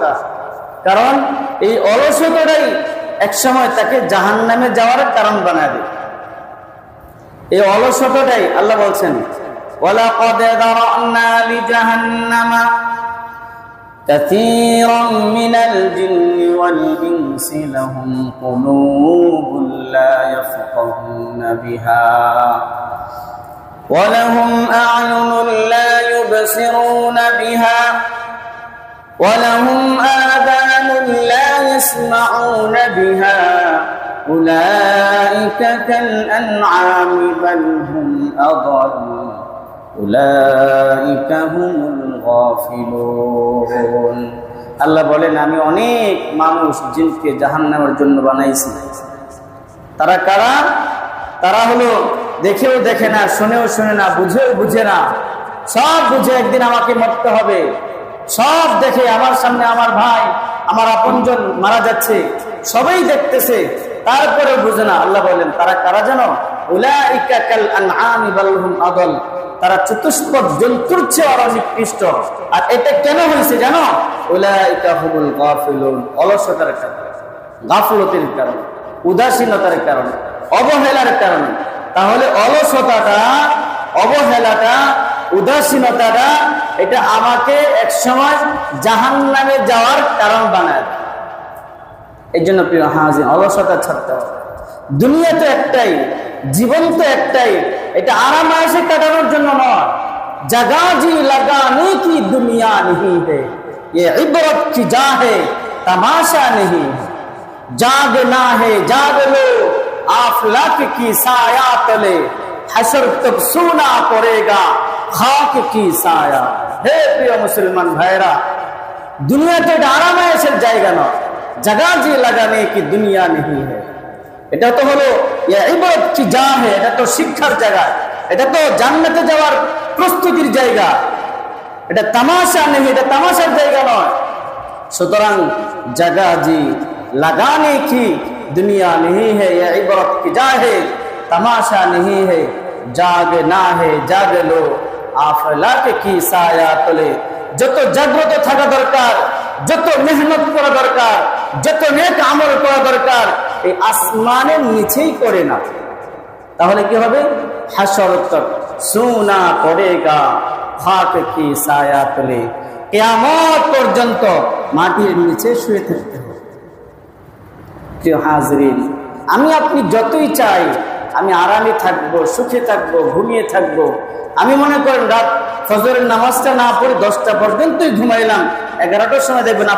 অলসতা। কারণ এই অলসতাটাই একসময় তাকে জাহান্নামে যাওয়ার কারণ বানাবে। এই অলসতাটাই আল্লাহ বলছেন, ওয়ালাকাদ যারা'না লিজাহান্নামা কাসীরাম মিনাল জিন্নি ওয়াল ইনসি লাহুম কুলুবুন লা ইয়াফকাহুনা বিহা ওয়া লাহুম আ'য়ুনুন লা ইউবসিরুনা বিহা ওয়া লাহুম আযানুন লা ইয়াসমা'উনা বিহা উলাইকা কাল আন'আমি বাল হুম আযাল উলাইকা হুমুল গাফিলুন। আল্লাহ বলেন, আমি অনেক মানুষ জিনকে জাহান্নামের জন্য বানাইছি। তারা কারা? তারা হলো দেখেও দেখে না, শুনেও শুনে না, বুঝেও বুঝে না। সব বুঝে একদিন আমাকে মরতে হবে, সব দেখে আমার সামনে আমার ভাই আমার আপনজন মারা যাচ্ছে, সবাই দেখতেছে, তারপরেও বুঝে না। আল্লাহ বলেন, তারা কারা জানো? উলাইকা কাল আনআমি বাল হুম আযাল। তারা চতুষ্পদ জন্তুর চেয়ে আরো নিকৃষ্ট। আর এটা কেন হয়েছে জানো? উলাইকা হুমুল গাফিলুন। অলসতার কারণে, গাফলতির কারণে, উদাসীনতার কারণে, অবহেলার কারণে। তাহলে অলসতাটা, অবহেলাটা, উদাসীনতাটা এটা আমাকে একসময় জাহান্নামে যাওয়ার কারণ বানায়। এই জন্য প্রিয় হাজির, অলসতা ছাড়তে হবে। দুনিয়া তো একটাই, জীবন তো একটাই, এটা আরাম আয়েশে কাটানোর জন্য নয়। জগা জি লাগানে কি দুনিয়া नहीं है, ये इबरत की जा है तमाशा नहीं है। जागना है जाग लो आफलाक की साया तले, हशर तब सोना पड़ेगा खाक की साया। हे प्रिय मुसलमान भाईरा, दुनिया तो এটা আরাম আয়েশের জায়গা নয়। जगह जी लगाने की दुनिया नहीं है। এটা তো হলো ইবাদত কি যা হে, এটা তো শিক্ষার জায়গা, এটা তো জান্নাতে যাওয়ার প্রস্তুতির জায়গা। এটা তামাশা নেই, এটা তামাশার জায়গা নয়। সুতরাং জাগা জি লাগানে কি দুনিয়া नहीं है, ये इबादत की जा है तमाशा नहीं है। जागना है जाग लो आफलाक की साया तले। যত জাগ্রত থাকা দরকার, যত মেহনত করা দরকার, যত নেক আমল করা দরকার, এই আসমানের নিচেই করে না। তাহলে কি হবে? হাসর তক সোনা পড়েগা খাক কি সায়া তলে। কিয়ামত পর্যন্ত মাটির নিচে শুয়ে থাকতে হবে। প্রিয় হাজরিন, আমি আপনি যতই চাই আমি আরামে থাকবো, সুখে থাকবো, ঘুমিয়ে থাকবো। আমি মনে করেন রাত ফজরের নামাজটা না পড়ে 10টা পর্যন্তই ঘুমাইলাম, 11টার সময় দেখবেন